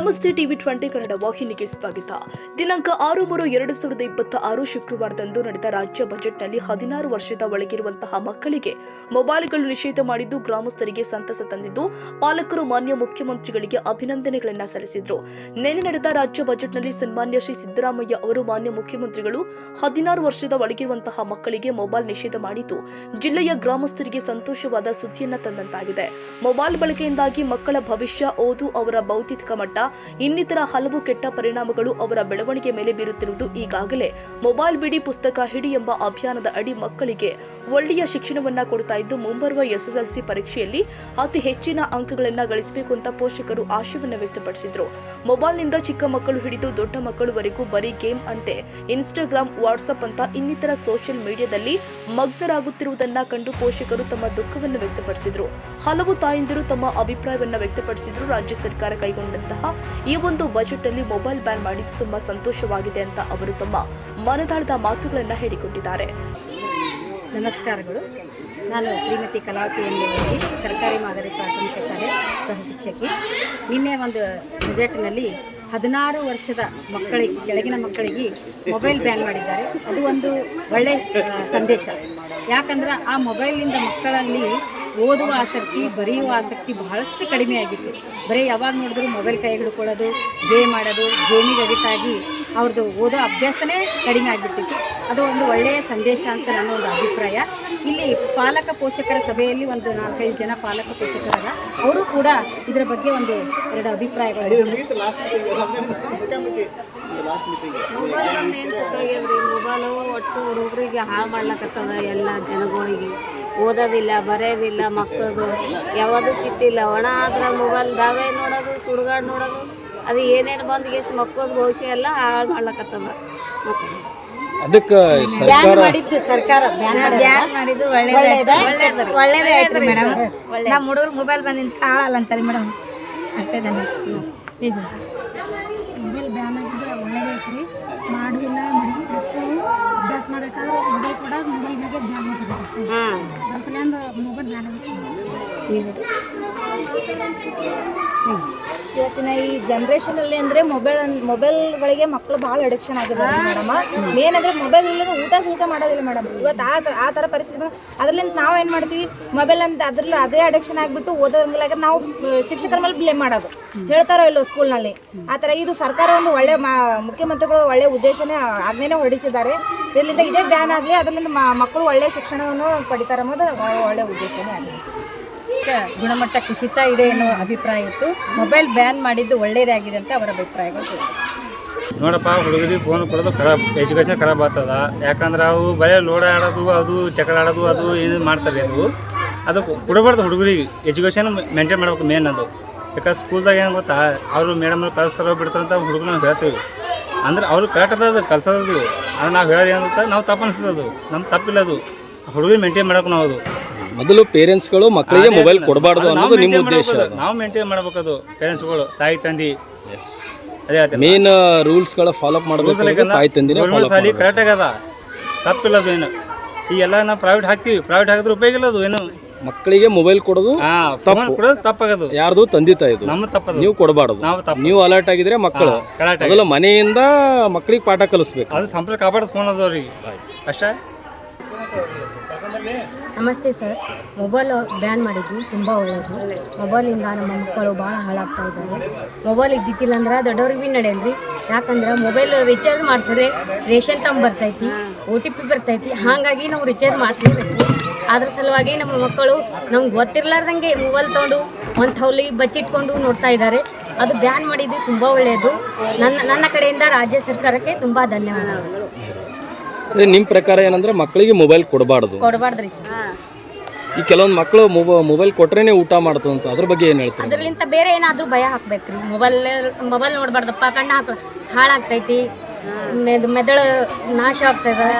ನಮಸ್ತೆ ಟಿವಿ 20 ಕನ್ನಡ ವಾಹಿನಿಗೆ ಸ್ವಾಗತ. ದಿನಾಂಕ 6/3/2026 ಶುಕ್ರವಾರದಂದು ನಡೆದ ರಾಜ್ಯ ಬಜೆಟ್ನಲ್ಲಿ 16 ವರ್ಷದ ಒಳಗಿರುವಂತಹ ಮಕ್ಕಳಿಗೆ ಮೊಬೈಲ್ಗಳು ನಿಷೇಧ ಮಾಡಿದ್ದು ಗ್ರಾಮಸ್ಥರಿಗೆ ಸಂತಸ ತಂದಿದ್ದು ಪಾಲಕರು ಮಾನ್ಯ ಮುಖ್ಯಮಂತ್ರಿಗಳಿಗೆ ಅಭಿನಂದನೆಗಳನ್ನು ಸಲ್ಲಿಸಿದರು. ನಿನ್ನೆ ನಡೆದ ರಾಜ್ಯ ಬಜೆಟ್ನಲ್ಲಿ ಸನ್ಮಾನ್ಯ ಶ್ರೀ ಸಿದ್ದರಾಮಯ್ಯ ಅವರು ಮಾನ್ಯ ಮುಖ್ಯಮಂತ್ರಿಗಳು 16 ವರ್ಷದ ಒಳಗಿರುವಂತಹ ಮಕ್ಕಳಿಗೆ ಮೊಬೈಲ್ ನಿಷೇಧ ಮಾಡಿದ್ದು ಜಿಲ್ಲೆಯ ಗ್ರಾಮಸ್ಥರಿಗೆ ಸಂತೋಷವಾದ ಸುದ್ದಿಯನ್ನ ತಂದಂತಾಗಿದೆ. ಮೊಬೈಲ್ ಬಳಕೆಯಿಂದಾಗಿ ಮಕ್ಕಳ ಭವಿಷ್ಯ, ಓದು, ಅವರ ಬೌದ್ಧಿಕ ಮಟ್ಟ ಇನ್ನಿತರ ಹಲವು ಕೆಟ್ಟ ಪರಿಣಾಮಗಳು ಅವರ ಬೆಳವಣಿಗೆ ಮೇಲೆ ಬೀರುತ್ತಿರುವುದು ಈಗಾಗಲೇ ಮೊಬೈಲ್ ಬಿಡಿ ಪುಸ್ತಕ ಹಿಡಿ ಎಂಬ ಅಭಿಯಾನದ ಅಡಿ ಮಕ್ಕಳಿಗೆ ಒಳ್ಳೆಯ ಶಿಕ್ಷಣವನ್ನ ಕೊಡ್ತಾ ಇದ್ದು ಮುಂಬರುವ ಎಸ್ಎಸ್ಎಲ್ಸಿ ಪರೀಕ್ಷೆಯಲ್ಲಿ ಅತಿ ಹೆಚ್ಚಿನ ಅಂಕಗಳನ್ನು ಗಳಿಸಬೇಕು ಅಂತ ಪೋಷಕರು ಆಶಯವನ್ನು ವ್ಯಕ್ತಪಡಿಸಿದ್ರು. ಮೊಬೈಲ್ನಿಂದ ಚಿಕ್ಕ ಮಕ್ಕಳು ಹಿಡಿದು ದೊಡ್ಡ ಮಕ್ಕಳವರೆಗೂ ಬರೀ ಗೇಮ್ ಅಂತೆ ಇನ್ಸ್ಟಾಗ್ರಾಮ್, ವಾಟ್ಸ್ಆಪ್ ಅಂತ ಇನ್ನಿತರ ಸೋಷಿಯಲ್ ಮೀಡಿಯಾದಲ್ಲಿ ಮಗ್ನರಾಗುತ್ತಿರುವುದನ್ನ ಕಂಡು ಪೋಷಕರು ತಮ್ಮ ದುಃಖವನ್ನು ವ್ಯಕ್ತಪಡಿಸಿದ್ರು. ಹಲವು ತಾಯಂದಿರು ತಮ್ಮ ಅಭಿಪ್ರಾಯವನ್ನ ವ್ಯಕ್ತಪಡಿಸಿದ್ರು. ರಾಜ್ಯ ಸರ್ಕಾರ ಕೈಗೊಂಡಂತಹ ಈ ಒಂದು ಬಜೆಟ್ ಅಲ್ಲಿ ಮೊಬೈಲ್ ಬ್ಯಾನ್ ಮಾಡಿದ್ದು ತುಂಬಾ ಸಂತೋಷವಾಗಿದೆ ಅಂತ ಅವರು ತಮ್ಮ ಮನದಾಳದ ಮಾತುಗಳನ್ನ ಹೇಳಿಕೊಂಡಿದ್ದಾರೆ. ನಮಸ್ಕಾರಗಳು. ನಾನು ಶ್ರೀಮತಿ ಕಲಾವತಿ ಎಂಬುವರಿಗೆ ಸರ್ಕಾರಿ ಮಾದರಿ ಪ್ರಾಥಮಿಕ ಶಾಲೆ ಸಹ ಶಿಕ್ಷಕಿ. ನಿನ್ನೆ ಒಂದು ಬಜೆಟ್ನಲ್ಲಿ 16 ವರ್ಷದ ಕೆಳಗಿನ ಮಕ್ಕಳಿಗೆ ಮೊಬೈಲ್ ಬ್ಯಾನ್ ಮಾಡಿದ್ದಾರೆ. ಅದು ಒಂದು ಒಳ್ಳೆಯ ಸಂದೇಶ. ಯಾಕಂದ್ರೆ ಆ ಮೊಬೈಲ್ನಿಂದ ಮಕ್ಕಳಲ್ಲಿ ಓದುವ ಆಸಕ್ತಿ, ಬರೆಯುವ ಆಸಕ್ತಿ ಬಹಳಷ್ಟು ಕಡಿಮೆ ಆಗಿತ್ತು. ಬರೀ ಯಾವಾಗ ನೋಡಿದ್ರು ಮೊಬೈಲ್ ಕೈ ಹಿಡ್ಕೊಳ್ಳೋದು, ಗೇಮ್ ಆಡೋದು, ಗೇಮಿಗೆ ಅಡಿಕ್ಟ್ ಆಗಿ ಅವ್ರದ್ದು ಓದೋ ಅಭ್ಯಾಸನೇ ಕಡಿಮೆ ಆಗಿಬಿಟ್ಟಿತ್ತು. ಅದು ಒಂದು ಒಳ್ಳೆಯ ಸಂದೇಶ ಅಂತ ನನ್ನ ಒಂದು ಅಭಿಪ್ರಾಯ. ಇಲ್ಲಿ ಪಾಲಕ ಪೋಷಕರ ಸಭೆಯಲ್ಲಿ ಒಂದು 4-5 ಜನ ಪಾಲಕ ಪೋಷಕರ ಅವರು ಕೂಡ ಇದರ ಬಗ್ಗೆ ಒಂದು 2 ಅಭಿಪ್ರಾಯಗಳು. ಮೊಬೈಲು ಒಟ್ಟು ಹುಡುಗರಿಗೆ ಹಾಳು ಮಾಡ್ಲಕತ್ತದ. ಎಲ್ಲ ಜನಗಳಿಗೆ ಓದೋದಿಲ್ಲ, ಬರೆಯೋದಿಲ್ಲ, ಮಕ್ಕಳದು ಯಾವುದು ಚಿತ್ತಿಲ್ಲ. ಒಣ ಆದ್ರೆ ಮೊಬೈಲ್ ಧಾರಾವಾಹಿ ನೋಡೋದು, ಸುಡುಗಾಡು ನೋಡೋದು, ಅದು ಏನೇನು ಬಂದು ಎಷ್ಟು ಮಕ್ಕಳದ್ದು ಭವಿಷ್ಯ ಎಲ್ಲ ಹಾಳು ಮಾಡ್ಲಕತ್ತದ. ಅದಕ್ಕೆ ಸರ್ಕಾರ ಬ್ಯಾನ್ ಮಾಡಿದ್ದು ಒಳ್ಳೇದೇ ಆಯ್ತು ಮೇಡಮ್. ನಮ್ಮ ಹುಡುಗರು ಮೊಬೈಲ್ ಬಂದಿಂದ ಹಾಳಲ್ಲ ಅಂತಾರೆ ಮೇಡಮ್. ಅಷ್ಟೇ ಧನ್ಯ. ಮೊಬೈಲ್ ಬ್ಯಾನ್ ಆಗಿದ್ರೆ ಒಳ್ಳೇದೇ ಐತ್ರಿ. ಮಾಡಿಲ್ಲ ಮಕ್ಕಳು ಅಭ್ಯಾಸ ಮಾಡಬೇಕಾದ್ರೆ ಮೊಬೈಲ್ ಕೂಡ ಮೊಬೈಲ್ ಬಗ್ಗೆ ಬ್ಯಾನ್ ಮಾಡಬೇಕು. ಅದ್ರ ಸಲಿಂದ ಮೊಬೈಲ್ ಬ್ಯಾನ್ ಆಗಿತ್ತು. ಇವತ್ತಿನ ಈ ಜನ್ರೇಷನಲ್ಲಿ ಅಂದರೆ ಮೊಬೈಲ್ಗಳಿಗೆ ಮಕ್ಕಳು ಭಾಳ ಅಡಿಕ್ಷನ್ ಆಗಿದ್ದಾರೆ ಮೇಡಮ್. ಮೇನ್ ಅಂದರೆ ಮೊಬೈಲ್ ಇಲ್ಲದ ಊಟ ಮಾಡೋದಿಲ್ಲ ಮೇಡಮ್. ಇವತ್ತು ಆ ಥರ ಪರಿಸ್ಥಿತಿ ಅದರಿಂದ ನಾವು ಏನು ಮಾಡ್ತೀವಿ, ಮೊಬೈಲ್ ಅಂತ ಅದೇ ಅಡಿಕ್ಷನ್ ಆಗಿಬಿಟ್ಟು ಓದೋಂಗಿಲ್ಲ. ನಾವು ಶಿಕ್ಷಕರ ಮೇಲೆ ಬ್ಲೇಮ್ ಮಾಡೋದು, ಹೇಳ್ತಾರೋ ಇಲ್ಲೋ ಸ್ಕೂಲ್ನಲ್ಲಿ ಆ ಥರ. ಇದು ಸರ್ಕಾರ ಒಂದು ಒಳ್ಳೆ ಮುಖ್ಯಮಂತ್ರಿಗಳು ಒಳ್ಳೆಯ ಉದ್ದೇಶನೇ ಆಜ್ಞೆನೇ ಹೊರಡಿಸಿದ್ದಾರೆ. ಇದರಿಂದ ಇದೇ ಬ್ಯಾನ್ ಆಗಲಿ, ಅದರಿಂದ ಮಕ್ಕಳು ಒಳ್ಳೆಯ ಶಿಕ್ಷಣವನ್ನು ಪಡಿತಾರೆ ಅನ್ನೋದು ಒಳ್ಳೆಯ ಉದ್ದೇಶನೇ ಆಗಿದೆ. ಗುಣಮಟ್ಟ ಕುಸಿತ ಇದೆ ಅನ್ನೋ ಅಭಿಪ್ರಾಯ ಇತ್ತು. ಮೊಬೈಲ್ ಬ್ಯಾನ್ ಮಾಡಿದ್ದು ಒಳ್ಳೆಯದಾಗಿದೆ ಅಂತ ಅವರ ಅಭಿಪ್ರಾಯಗಳು. ನೋಡಪ್ಪ, ಹುಡುಗರಿಗೆ ಫೋನ್ ಕೊಡೋದು ಖರಾಬ್, ಎಜುಕೇಷನ್ ಖರಾಬ್ ಆಗ್ತದ. ಯಾಕಂದ್ರೆ ಅವು ಬರೀ ಲೋಡ್ ಆಡೋದು, ಅದು ಚಕ್ರ ಆಡೋದು, ಅದು ಏನು ಮಾಡ್ತಾರೆ. ಅದು ಕೊಡಬಾರ್ದು ಹುಡುಗರಿಗೆ. ಎಜುಕೇಷನ್ ಮೇಂಟೈನ್ ಮಾಡ್ಬೇಕು ಮೇನ್ ಅದು. ಯಾಕಂದ್ರೆ ಸ್ಕೂಲ್ದಾಗ ಏನು ಗೊತ್ತಾ, ಅವರು ಮೇಡಮ್ ಕಲಿಸ್ತಾರೋ ಬಿಡ್ತಾರಂತ ಹುಡುಗರು ನಾವು ಹೇಳ್ತೀವಿ. ಅಂದ್ರೆ ಅವ್ರು ಕರೆಕ್ಟ್ ಅದು ಕಲ್ಸೋದು. ಅದು ನಾವು ಹೇಳೋದು ಏನು ಗೊತ್ತಾ, ನಾವು ತಪ್ಪು ಅನಿಸ್ತದೆ. ಅದು ನಮ್ಮ ತಪ್ಪಿಲ್ಲ. ಅದು ಹುಡುಗರಿಗೆ ಮೇಂಟೈನ್ ಮಾಡೋಕೆ ನಾವು ಅದು ಮೊದಲು ಪೇರೆಂಟ್ಸ್ಗಳು ಮಕ್ಕಳಿಗೆ ಮೊಬೈಲ್ ಕೊಡಬಾರ್ದು ಅನ್ನೋದು ನಿಮ್ಮ ಉದ್ದೇಶ. ನಾವು ಮೇಂಟೈನ್ ಮಾಡಬೇಕು. ಅದು ಪೇರೆಂಟ್ಸ್ಗಳು, ತಾಯಿ ತಂದೆ ಅದೇ ಮೇನ್ ರೂಲ್ಸ್ಗಳ ಫಾಲೋ ಮಾಡಬೇಕು. ತಾಯಿ ತಂದಿನೇ ಸಾಲಿ ಕರೆಕ್ಟ್ ಆಗದ, ತಪ್ಪಿಲ್ಲ. ಅದು ಏನು ಈ ಎಲ್ಲ ನಾವು ಪ್ರೈವೇಟ್ ಹಾಕ್ತೀವಿ, ಪ್ರೈವೇಟ್ ಹಾಕಿದ್ರೆ ಉಪಯೋಗ ಇಲ್ಲ. ಅದು ಏನು ಮಕ್ಕಳಿಗೆ ಮೊಬೈಲ್ ಕೊಡೋದು ಕೊಡೋದು ತಪ್ಪಾಗದು. ಯಾರ್ದು ತಂದೆ ತಾಯಿದು, ನಮ್ಮ ತಪ್ಪದು. ನೀವು ಕೊಡಬಾರ್ದು. ನೀವು ಅಲರ್ಟ್ ಆಗಿದ್ರೆ ಮಕ್ಕಳು ಮೊದಲು ಮನೆಯಿಂದ ಮಕ್ಕಳಿಗೆ ಪಾಠ ಕಲಿಸ್ಬೇಕು. ಅದು ಸಂಪರ್ಕ ಕಾಪಾಡೋದು ಫೋನ್ ಅದು ಅವ್ರಿಗೆ ಅಷ್ಟೇ. ನಮಸ್ತೆ ಸರ್. ಮೊಬೈಲ್ ಬ್ಯಾನ್ ಮಾಡಿದ್ದು ತುಂಬ ಒಳ್ಳೆಯದು. ಮೊಬೈಲಿಂದ ನಮ್ಮ ಮಕ್ಕಳು ಭಾಳ ಹಾಳಾಗ್ತಾ ಇದ್ದಾರೆ. ಮೊಬೈಲ್ ಇದ್ದಿತ್ತಿಲ್ಲ ಅಂದ್ರೆ ದೊಡ್ಡವ್ರಿಗೆ ಭೀ ನಡೆಯಲ್ರಿ. ಯಾಕಂದ್ರೆ ಮೊಬೈಲ್ ರಿಚಾರ್ಜ್ ಮಾಡಿಸಿದ್ರೆ ರೇಷನ್ ತಂಬ ಬರ್ತೈತಿ, OTP ಬರ್ತೈತಿ. ಹಾಗಾಗಿ ನಾವು ರಿಚಾರ್ಜ್ ಮಾಡಿಸ್ಲೇಬೇಕು. ಅದ್ರ ಸಲುವಾಗಿ ನಮ್ಮ ಮಕ್ಕಳು ನಮ್ಗೆ ಗೊತ್ತಿರ್ಲಾರ್ದಂಗೆ ಮೊಬೈಲ್ ತೊಗೊಂಡು ಒಂದು ಥೌಲಿ ಬಚ್ಚಿಟ್ಕೊಂಡು ನೋಡ್ತಾ ಇದ್ದಾರೆ. ಅದು ಬ್ಯಾನ್ ಮಾಡಿದ್ದು ತುಂಬ ಒಳ್ಳೆಯದು. ನನ್ನ ಕಡೆಯಿಂದ ರಾಜ್ಯ ಸರ್ಕಾರಕ್ಕೆ ತುಂಬ ಧನ್ಯವಾದಗಳು. ನಿಮ್ಮ ಪ್ರಕಾರ ಏನಂದ್ರೆ ಮಕ್ಕಳಿಗೆ ಮೊಬೈಲ್ ಕೊಡಬಾರ್ದ್ರಿ ಸರ್. ಈ ಕೆಲವೊಂದು ಮಕ್ಕಳು ಮೊಬೈಲ್ ಕೊಟ್ರೇನೆ ಊಟ ಮಾಡ್ತದಂತ, ಅದ್ರ ಬಗ್ಗೆ ಏನು ಹೇಳ್ತಾರೆ? ಅದರಲ್ಲಿಂದ ಬೇರೆ ಏನಾದರೂ ಭಯ ಹಾಕ್ಬೇಕ್ರಿ. ಮೊಬೈಲ್ ನೋಡಬಾರ್ದಪ್ಪ, ಕಣ್ಣು ಹಾಳಾಗ್ತೈತಿ, ಮೆದುಳು ನಾಶ ಆಗ್ತದೆ,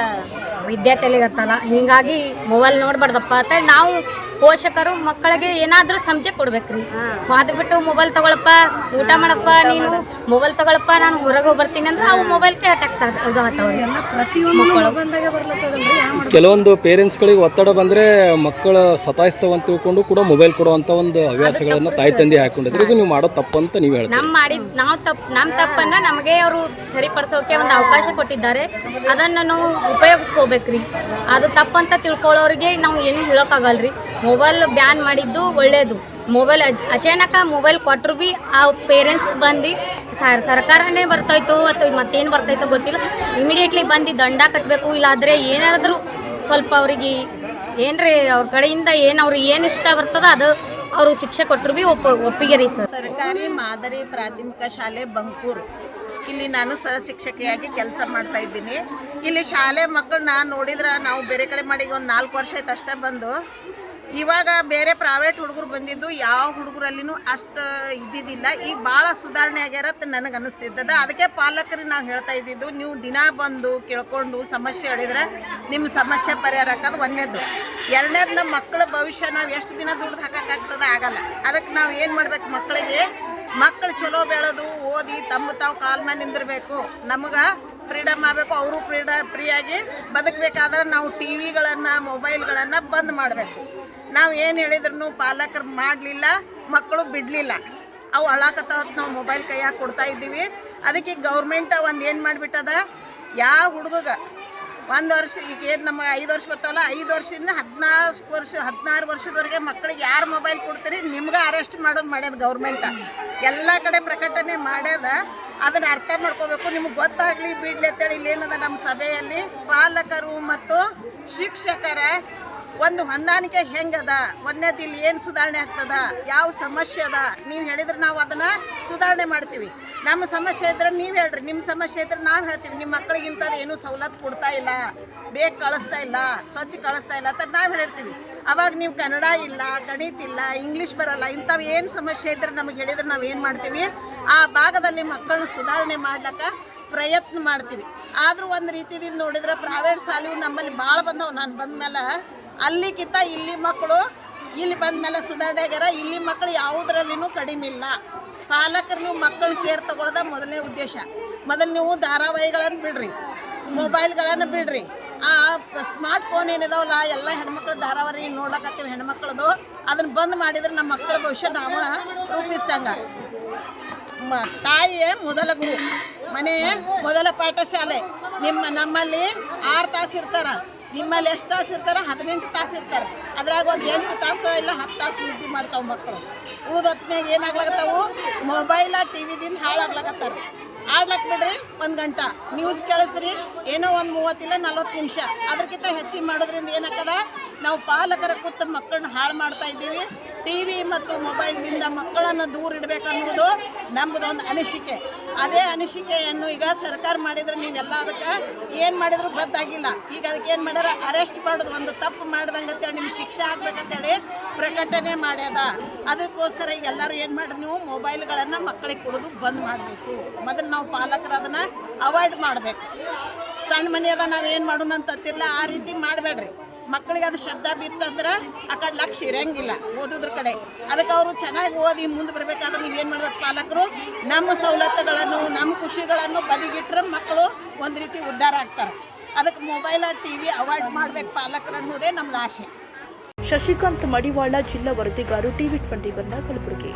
ವಿದ್ಯಾರ್ಥಿಗಳಿಗೆ ಇರ್ತಲ್ಲ. ಹೀಗಾಗಿ ಮೊಬೈಲ್ ನೋಡಬಾರ್ದಪ್ಪ ಅಂತ ನಾವು ಪೋಷಕರು ಮಕ್ಕಳಿಗೆ ಏನಾದರೂ ಸಮಜೆ ಕೊಡ್ಬೇಕ್ರಿ. ಅದು ಬಿಟ್ಟು ಮೊಬೈಲ್ ತಗೊಳಪ್ಪ, ಊಟ ಮಾಡಪ್ಪ, ನೀನು ಮೊಬೈಲ್ ತಗೊಳಪ್ಪ, ನಾನು ಹೊರಗೆ ಹೋಗಿ ಬರ್ತೀನಿ ಅಂದ್ರೆ ಅವು ಮೊಬೈಲ್ಗೆ ಅಟ್ಯಾಕ್ ಆಗ್ತಾವ್ರಿ. ಕೆಲವೊಂದು ಪೇರೆಂಟ್ಸ್ಗಳಿಗೆ ಒತ್ತಡ ಬಂದರೆ ಮಕ್ಕಳು ಸತಾಯಿಸ್ತಾವ ಅಂತ ತಿಳ್ಕೊಂಡು ಕೂಡ ಮೊಬೈಲ್ ಕೊಡುವಂಥ ಒಂದು ಹವ್ಯಾಸಗಳನ್ನು ತಾಯಿ ತಂದೆ ಹಾಕೊಂಡಿದ್ರೆ ಇದು ನೀವು ಮಾಡೋ ತಪ್ಪಂತ ನೀವು ಹೇಳ್ತೀವಿ. ನಮ್ಮ ತಪ್ಪನ್ನ ನಮಗೆ ಅವರು ಸರಿಪಡಿಸೋಕೆ ಒಂದು ಅವಕಾಶ ಕೊಟ್ಟಿದ್ದಾರೆ, ಅದನ್ನು ನಾವು ಉಪಯೋಗಿಸ್ಕೋಬೇಕ್ರಿ. ಅದು ತಪ್ಪಂತ ತಿಳ್ಕೊಳ್ಳೋರಿಗೆ ನಾವು ಏನು ಹೇಳೋಕ್ಕಾಗಲ್ರಿ. ಮೊಬೈಲ್ ಬ್ಯಾನ್ ಮಾಡಿದ್ದು ಒಳ್ಳೆಯದು. ಮೊಬೈಲ್ ಅಚಾನಕ ಮೊಬೈಲ್ ಕೊಟ್ಟರು ಭೀ ಆ ಪೇರೆಂಟ್ಸ್ ಬಂದು ಸರ್ಕಾರನೇ ಬರ್ತಾಯಿತ್ತು ಅಥವಾ ಮತ್ತೇನು ಬರ್ತಾಯಿತ್ತೋ ಗೊತ್ತಿಲ್ಲ, ಇಮಿಡಿಯೇಟ್ಲಿ ಬಂದು ದಂಡ ಕಟ್ಟಬೇಕು. ಇಲ್ಲಾದರೆ ಏನಾದರೂ ಸ್ವಲ್ಪ ಅವ್ರಿಗೆ ಏನ್ರಿ ಅವ್ರ ಕಡೆಯಿಂದ ಅವ್ರಿಗೆ ಏನು ಇಷ್ಟ ಬರ್ತದ ಅದು ಅವರು ಶಿಕ್ಷೆ ಕೊಟ್ಟರು ಭೀ ಒಪ್ಪಿಗೆ ರೀ ಸರ್. ಸರ್ಕಾರಿ ಮಾದರಿ ಪ್ರಾಥಮಿಕ ಶಾಲೆ ಬಂಕೂರು, ಇಲ್ಲಿ ನಾನು ಸಹ ಶಿಕ್ಷಕಿಯಾಗಿ ಕೆಲಸ ಮಾಡ್ತಾ ಇದ್ದೀನಿ. ಇಲ್ಲಿ ಶಾಲೆ ಮಕ್ಕಳು ನಾನು ನೋಡಿದ್ರೆ ನಾವು ಬೇರೆ ಕಡೆ ಮಾಡಿ ಒಂದು 4 ವರ್ಷ ಆಯ್ತು ಅಷ್ಟೇ ಬಂದು. ಇವಾಗ ಬೇರೆ ಪ್ರೈವೇಟ್ ಹುಡುಗರು ಬಂದಿದ್ದು ಯಾವ ಹುಡುಗರಲ್ಲಿನೂ ಅಷ್ಟು ಇದ್ದಿದ್ದಿಲ್ಲ. ಈಗ ಭಾಳ ಸುಧಾರಣೆ ಆಗ್ಯಾರತ್ತ ನನಗೆ ಅನ್ನಿಸ್ತಿದ್ದದ. ಅದಕ್ಕೆ ಪಾಲಕರಿಗೆ ನಾವು ಹೇಳ್ತಾ ಇದ್ದಿದ್ದು, ನೀವು ದಿನ ಬಂದು ಕೇಳ್ಕೊಂಡು ಸಮಸ್ಯೆ ಹೇಳಿದ್ರೆ ನಿಮ್ಮ ಸಮಸ್ಯೆ ಪರಿಹಾರ ಹಾಕೋದು ಒಂದನೇದು. ಎರಡನೇದು ನಮ್ಮ ಮಕ್ಕಳ ಭವಿಷ್ಯ ನಾವು ಎಷ್ಟು ದಿನ ದುಡ್ದು ಹಾಕೋಕ್ಕಾಗ್ತದೆ, ಆಗಲ್ಲ. ಅದಕ್ಕೆ ನಾವು ಏನು ಮಾಡ್ಬೇಕು, ಮಕ್ಕಳು ಚಲೋ ಬೆಳೆದು ಓದಿ ತಾವು ಕಾಲ ಮೇಲೆ ನಿಂದಿರಬೇಕು. ನಮಗೆ ಫ್ರೀಡಮ್ ಆಗಬೇಕು, ಅವರು ಫ್ರೀಯಾಗಿ ಬದುಕಬೇಕಾದ್ರೆ ನಾವು ಟಿ ವಿಗಳನ್ನು ಮೊಬೈಲ್ಗಳನ್ನು ಬಂದ್ ಮಾಡಬೇಕು. ನಾವು ಏನು ಹೇಳಿದ್ರು ಪಾಲಕರು ಮಾಡಲಿಲ್ಲ, ಮಕ್ಕಳು ಬಿಡಲಿಲ್ಲ. ಅವು ಅಳಾಕತ್ತಾವತ್ತು ನಾವು ಮೊಬೈಲ್ ಕೈಯಾಗಿ ಕೊಡ್ತಾ ಇದ್ದೀವಿ. ಅದಕ್ಕೆ ಗೌರ್ಮೆಂಟ್ ಒಂದು ಏನು ಮಾಡಿಬಿಟ್ಟದ, ಯಾವ ಹುಡುಗ 1 ವರ್ಷ, ಈಗ ಏನು ನಮಗೆ 5 ವರ್ಷ ಬರ್ತಾವಲ್ಲ, 5 ವರ್ಷದಿಂದ 16 ವರ್ಷದವರೆಗೆ ಮಕ್ಕಳಿಗೆ ಯಾರು ಮೊಬೈಲ್ ಕೊಡ್ತೀರಿ ನಿಮ್ಗೆ ಅರೆಸ್ಟ್ ಮಾಡ್ಯದ ಗೌರ್ಮೆಂಟ. ಎಲ್ಲ ಕಡೆ ಪ್ರಕಟಣೆ ಮಾಡ್ಯದ. ಅದನ್ನು ಅರ್ಥ ಮಾಡ್ಕೋಬೇಕು. ನಿಮ್ಗೆ ಗೊತ್ತಾಗಲಿ ಬಿಡ್ಲಿ ಅಂತೇಳಿ ಇಲ್ಲೇನದ ನಮ್ಮ ಸಭೆಯಲ್ಲಿ ಪಾಲಕರು ಮತ್ತು ಶಿಕ್ಷಕರ ಒಂದು ಹೊಂದಾಣಿಕೆ ಹೆಂಗದ, ಒಂದನೇದು ಇಲ್ಲಿ ಏನು ಸುಧಾರಣೆ ಆಗ್ತದ, ಯಾವ ಸಮಸ್ಯೆ ಅದ ನೀವು ಹೇಳಿದ್ರೆ ನಾವು ಅದನ್ನು ಸುಧಾರಣೆ ಮಾಡ್ತೀವಿ. ನಮ್ಮ ಸಮಸ್ಯೆ ಇದ್ರೆ ನೀವು ಹೇಳ್ರಿ, ನಿಮ್ಮ ಸಮಸ್ಯೆ ಇದ್ರೆ ನಾವು ಹೇಳ್ತೀವಿ. ನಿಮ್ಮ ಮಕ್ಕಳಿಗೆ ಇಂಥದ್ದು ಏನೂ ಸವಲತ್ತು ಕೊಡ್ತಾ ಇಲ್ಲ, ಬೇಗ ಕಳಿಸ್ತಾ ಇಲ್ಲ, ಸ್ವಚ್ಛ ಕಳಿಸ್ತಾ ಇಲ್ಲ ಅಂತ ನಾವು ಹೇಳ್ತೀವಿ. ಅವಾಗ ನೀವು ಕನ್ನಡ ಇಲ್ಲ, ಗಣಿತ ಇಲ್ಲ, ಇಂಗ್ಲೀಷ್ ಬರಲ್ಲ, ಇಂಥವು ಏನು ಸಮಸ್ಯೆ ಇದ್ರೆ ನಮಗೆ ಹೇಳಿದ್ರೆ ನಾವು ಏನು ಮಾಡ್ತೀವಿ, ಆ ಭಾಗದಲ್ಲಿ ಮಕ್ಕಳನ್ನ ಸುಧಾರಣೆ ಮಾಡ್ಲಿಕ್ಕೆ ಪ್ರಯತ್ನ ಮಾಡ್ತೀವಿ. ಆದರೂ ಒಂದು ರೀತಿಯಿಂದ ನೋಡಿದ್ರೆ ಪ್ರೈವೇಟ್ ಶಾಲೆಯು ನಮ್ಮಲ್ಲಿ ಭಾಳ ಬಂದವು. ನಾನು ಬಂದಮೇಲೆ ಅಲ್ಲಿಗಿಂತ ಇಲ್ಲಿ ಮಕ್ಕಳು ಇಲ್ಲಿ ಬಂದಮೇಲೆ ಸುಧಾರಣೆ ಆಗ್ಯಾರ. ಇಲ್ಲಿ ಮಕ್ಕಳು ಯಾವುದರಲ್ಲಿನೂ ಕಡಿಮೆ ಇಲ್ಲ. ಪಾಲಕರು ನೀವು ಮಕ್ಕಳು ಕೇರ್ ತಗೊಳ್ಳೋದ ಮೊದಲನೇ ಉದ್ದೇಶ. ಮೊದಲು ನೀವು ಧಾರಾವಾಹಿಗಳನ್ನು ಬಿಡ್ರಿ, ಮೊಬೈಲ್ಗಳನ್ನು ಬಿಡ್ರಿ. ಆ ಸ್ಮಾರ್ಟ್ ಫೋನ್ ಏನಿದಾವಲ್ಲ, ಎಲ್ಲ ಹೆಣ್ಮಕ್ಳು ಧಾರಾವಾಹಿ ನೋಡ್ಲಕತ್ತೀವಿ ಹೆಣ್ಮಕ್ಳದು, ಅದನ್ನು ಬಂದ್ ಮಾಡಿದ್ರೆ ನಮ್ಮ ಮಕ್ಕಳ ಭವಿಷ್ಯ ನಾವು ರೂಪಿಸ್ದಂಗೆ. ತಾಯಿಯೇ ಮೊದಲ ಗುರು, ಮನೆಯೇ ಮೊದಲ ಪಾಠಶಾಲೆ. ನಮ್ಮಲ್ಲಿ 6 ತಾಸು ಇರ್ತಾರೆ, ನಿಮ್ಮಲ್ಲಿ ಎಷ್ಟು ತಾಸು ಇರ್ತಾರೆ? 18 ತಾಸು ಇರ್ತಾರೆ. ಅದ್ರಾಗ ಒಂದು 8 ತಾಸು ಇಲ್ಲ 10 ತಾಸು ನಿದ್ದೆ ಮಾಡ್ತಾವೆ ಮಕ್ಕಳು. ಉಳಿದ ಹೊತ್ತಿನಾಗ ಏನಾಗ್ಲಕತ್ತಾವು, ಮೊಬೈಲ ಟಿ ವಿದಿಂದ ಹಾಳಾಗ್ಲಕತ್ತಾರೆ. ಆಡ್ಲಕ್ಕೆ ಬಿಡ್ರಿ 1 ಗಂಟೆ ನ್ಯೂಸ್ ಕೇಳಿಸ್ರಿ, ಏನೋ ಒಂದು 30 ಇಲ್ಲ 40 ನಿಮಿಷ. ಅದಕ್ಕಿಂತ ಹೆಚ್ಚಿಗೆ ಮಾಡೋದ್ರಿಂದ ಏನಾಗ್ತದ, ನಾವು ಪಾಲಕರ ಕೂತು ಮಕ್ಕಳನ್ನ ಹಾಳು ಮಾಡ್ತಾ ಇದ್ದೀವಿ. ಟಿ ವಿ ಮತ್ತು ಮೊಬೈಲ್ನಿಂದ ಮಕ್ಕಳನ್ನು ದೂರ ಇಡಬೇಕನ್ನೋದು ನಮ್ಮದೊಂದು ಅನಿಸಿಕೆ. ಅದೇ ಅನಿಸಿಕೆಯನ್ನು ಈಗ ಸರ್ಕಾರ ಮಾಡಿದ್ರೆ ನೀವೆಲ್ಲ ಅದಕ್ಕೆ ಏನು ಮಾಡಿದ್ರು ಗೊತ್ತಾಗಿಲ್ಲ. ಈಗ ಅದಕ್ಕೆ ಏನು ಮಾಡ್ಯಾರ, ಅರೆಸ್ಟ್ ಮಾಡೋದು, ಒಂದು ತಪ್ಪು ಮಾಡ್ದಂಗೆ ಅಂತೇಳಿ ನಿಮ್ಗೆ ಶಿಕ್ಷೆ ಹಾಕ್ಬೇಕಂತೇಳಿ ಪ್ರಕಟಣೆ ಮಾಡ್ಯದ. ಅದಕ್ಕೋಸ್ಕರ ಈಗ ಎಲ್ಲರೂ ಏನು ಮಾಡ್ರಿ, ನೀವು ಮೊಬೈಲ್ಗಳನ್ನು ಮಕ್ಕಳಿಗೆ ಕೊಡೋದು ಬಂದ್ ಮಾಡಬೇಕು. ಮೊದಲು ನಾವು ಪಾಲಕರು ಅದನ್ನು ಅವಾಯ್ಡ್ ಮಾಡಬೇಕು. ಸಣ್ಣ ಮನೆಯದ ನಾವೇನು ಮಾಡೋಣ ಅಂತತ್ತಿರಲ್ಲ, ಆ ರೀತಿ ಮಾಡಬೇಡ್ರಿ. ಮಕ್ಕಳಿಗೆ ಅದು ಶಬ್ದ ಬಿತ್ತಂದ್ರೆ ಆ ಕಡೆ ಲಕ್ಷ್ಯ ಇರಂಗಿಲ್ಲ ಓದೋದ್ರ ಕಡೆ. ಅದಕ್ಕೆ ಅವರು ಚೆನ್ನಾಗಿ ಓದಿ ಮುಂದೆ ಬರಬೇಕಾದ್ರೆ ನೀವೇನು ಮಾಡ್ಬೇಕು, ಪಾಲಕರು ನಮ್ಮ ಸವಲತ್ತುಗಳನ್ನು ನಮ್ಮ ಖುಷಿಗಳನ್ನು ಬದಿಗಿಟ್ರೆ ಮಕ್ಕಳು ಒಂದು ರೀತಿ ಉದ್ಧಾರ ಆಗ್ತಾರೆ. ಅದಕ್ಕೆ ಮೊಬೈಲ ಟಿ ವಿ ಅವಾಯ್ಡ್ ಮಾಡಬೇಕು ಪಾಲಕರು ಅನ್ನೋದೇ ನಮ್ದು ಆಸೆ. ಶಶಿಕಾಂತ್ ಮಡಿವಾಳ, ಜಿಲ್ಲಾ ವರದಿಗಾರು, ಟಿವಿ 21 ಕಲಬುರಗಿ.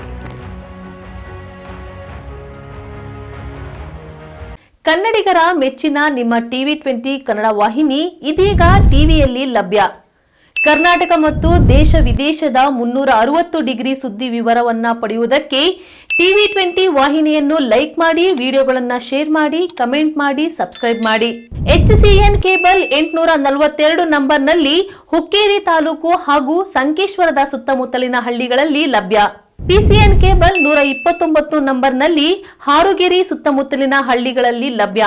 ಕನ್ನಡಿಗರ ಮೆಚ್ಚಿನ ನಿಮ್ಮ ಟಿವಿ 20 ಕನ್ನಡ ವಾಹಿನಿ ಇದೀಗ ಟಿವಿಯಲ್ಲಿ ಲಭ್ಯ. ಕರ್ನಾಟಕ ಮತ್ತು ದೇಶ ವಿದೇಶದ 360 ಡಿಗ್ರಿ ಸುದ್ದಿ ವಿವರವನ್ನ ಪಡೆಯುವುದಕ್ಕೆ ಟಿವಿ 20 ವಾಹಿನಿಯನ್ನು ಲೈಕ್ ಮಾಡಿ, ವಿಡಿಯೋಗಳನ್ನು ಶೇರ್ ಮಾಡಿ, ಕಮೆಂಟ್ ಮಾಡಿ, ಸಬ್ಸ್ಕ್ರೈಬ್ ಮಾಡಿ. HCN ಕೇಬಲ್ 842 ನಂಬರ್ನಲ್ಲಿ ಹುಕ್ಕೇರಿ ತಾಲೂಕು ಹಾಗೂ ಸಂಕೇಶ್ವರದ ಸುತ್ತಮುತ್ತಲಿನ ಹಳ್ಳಿಗಳಲ್ಲಿ ಲಭ್ಯ. PCN ಕೇಬಲ್ 129 ನಂಬರ್ನಲ್ಲಿ ಹಾರುಗೆರೆ ಸುತ್ತಮುತ್ತಲಿನ ಹಳ್ಳಿಗಳಲ್ಲಿ ಲಭ್ಯ.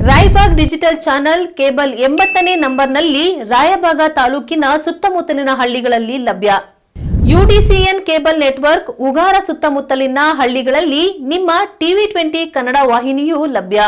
ರಾಯಬಾಗ್ ಡಿಜಿಟಲ್ ಚಾನೆಲ್ ಕೇಬಲ್ 80ನೇ ನಂಬರ್ನಲ್ಲಿ ರಾಯಬಾಗ ತಾಲೂಕಿನ ಸುತ್ತಮುತ್ತಲಿನ ಹಳ್ಳಿಗಳಲ್ಲಿ ಲಭ್ಯ. UDCN ಕೇಬಲ್ ನೆಟ್ವರ್ಕ್ ಉಗಾರ ಸುತ್ತಮುತ್ತಲಿನ ಹಳ್ಳಿಗಳಲ್ಲಿ ನಿಮ್ಮ ಟಿವಿ 20 ಕನ್ನಡ ವಾಹಿನಿಯೂ ಲಭ್ಯ.